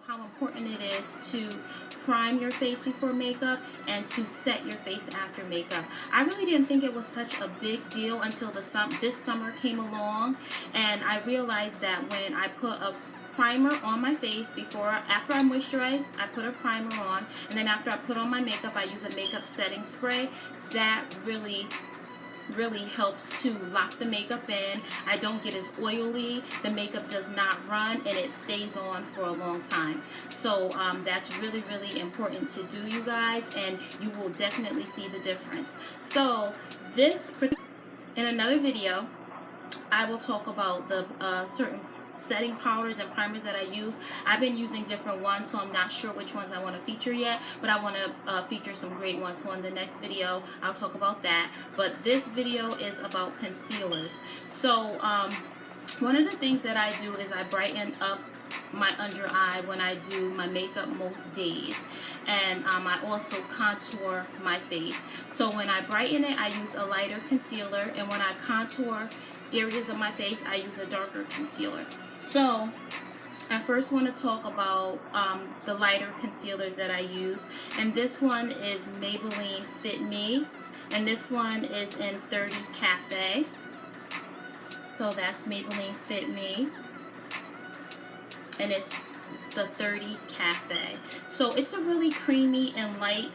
how important it is to prime your face before makeup and to set your face after makeup. I really didn't think it was such a big deal until this summer came along, and I realized that when I put a primer on my face after I moisturize, I put a primer on, and then after I put on my makeup, I use a makeup setting spray. That really helps to lock the makeup in. I don't get as oily, the makeup does not run, and it stays on for a long time. So that's really important to do, you guys, and you will definitely see the difference. So in another video, I will talk about the certain setting powders and primers that I use. I've been using different ones, so I'm not sure which ones I want to feature yet, but I want to feature some great ones. So in the next video, I'll talk about that. But this video is about concealers. So one of the things that I do is I brighten up my under eye when I do my makeup most days, and I also contour my face. So when I brighten it, I use a lighter concealer, and when I contour areas of my face, I use a darker concealer. So I first want to talk about the lighter concealers that I use, and this one is Maybelline Fit Me, and this one is in 30 Cafe. So that's Maybelline Fit Me, and it's the 30 Cafe. So it's a really creamy and light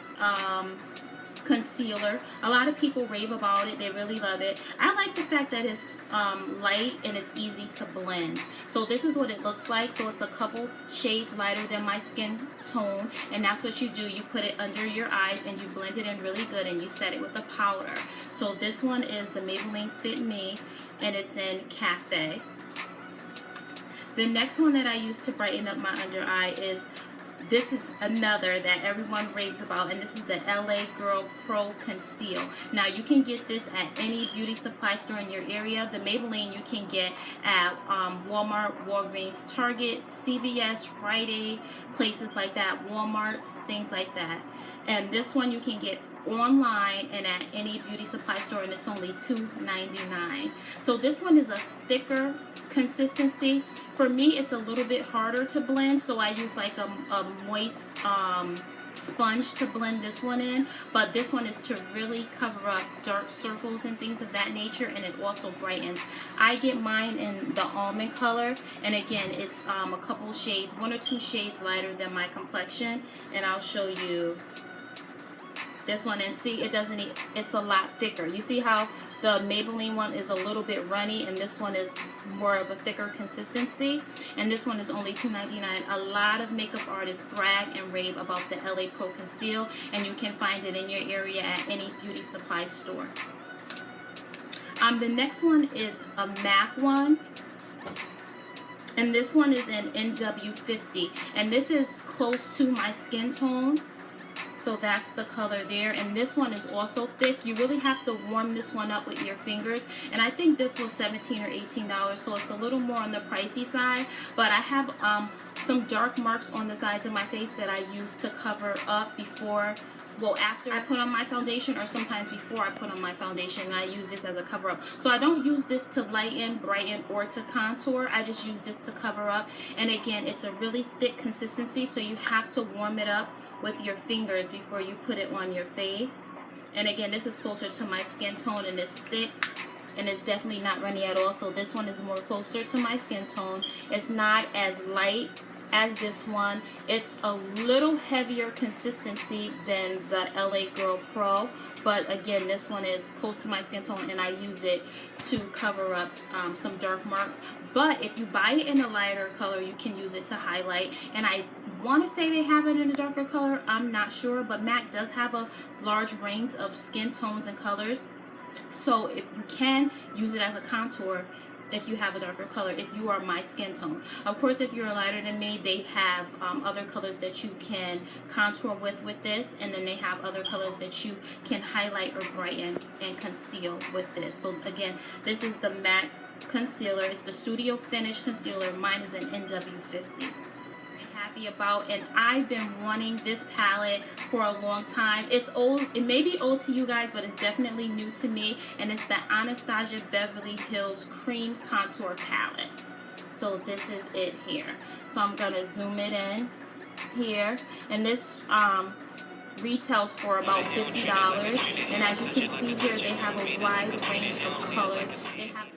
concealer. A lot of people rave about it. They really love it. I like the fact that it's light and it's easy to blend. So this is what it looks like. So it's a couple shades lighter than my skin tone, and that's what you do. You put it under your eyes and you blend it in really good, and you set it with a powder. So this one is the Maybelline Fit Me, and it's in Cafe. The next one that I use to brighten up my under eye is, this is another that everyone raves about, and this is the LA Girl Pro Conceal. Now you can get this at any beauty supply store in your area. The Maybelline you can get at Walmart, Walgreens, Target, CVS, Rite Aid, places like that, Walmarts, things like that. And this one you can get online and at any beauty supply store, and it's only $2.99. So this one is a thicker consistency. For me, it's a little bit harder to blend, so I use like a moist sponge to blend this one in. But this one is to really cover up dark circles and things of that nature, and it also brightens. I get mine in the almond color, and again, it's a couple shades, 1 or 2 shades lighter than my complexion, and I'll show you this one, and see, it's a lot thicker. You see how the Maybelline one is a little bit runny, and this one is more of a thicker consistency, and this one is only $2.99. A lot of makeup artists brag and rave about the LA Pro Conceal, and you can find it in your area at any beauty supply store. The next one is a MAC one, and this one is in NW50, and this is close to my skin tone. So that's the color there, and this one is also thick. You really have to warm this one up with your fingers, and I think this was $17 or $18, so it's a little more on the pricey side. But I have some dark marks on the sides of my face that I use to cover up after I put on my foundation, or sometimes before I put on my foundation, and I use this as a cover up. So I don't use this to lighten, brighten, or to contour. I just use this to cover up. And again, it's a really thick consistency, so you have to warm it up with your fingers before you put it on your face. And again, this is closer to my skin tone, and it's thick, and it's definitely not runny at all. So this one is more closer to my skin tone. It's not as light as this one. It's a little heavier consistency than the LA Girl Pro, but again, this one is close to my skin tone, and I use it to cover up some dark marks. But if you buy it in a lighter color, you can use it to highlight, and I want to say they have it in a darker color. I'm not sure, but MAC does have a large range of skin tones and colors, so if you can use it as a contour if you have a darker color, if you are my skin tone. Of course, if you're lighter than me, they have other colors that you can contour with this, and then they have other colors that you can highlight or brighten and conceal with this. So again, this is the MAC concealer. It's the Studio Finish Concealer. Mine is an NW50. Happy about, and I've been wanting this palette for a long time. It's old, it may be old to you guys, but it's definitely new to me, and it's the Anastasia Beverly Hills Cream Contour Palette. So this is it here. So I'm gonna zoom it in here, and this retails for about $50. And as you can see here, they have a wide range of colors. They have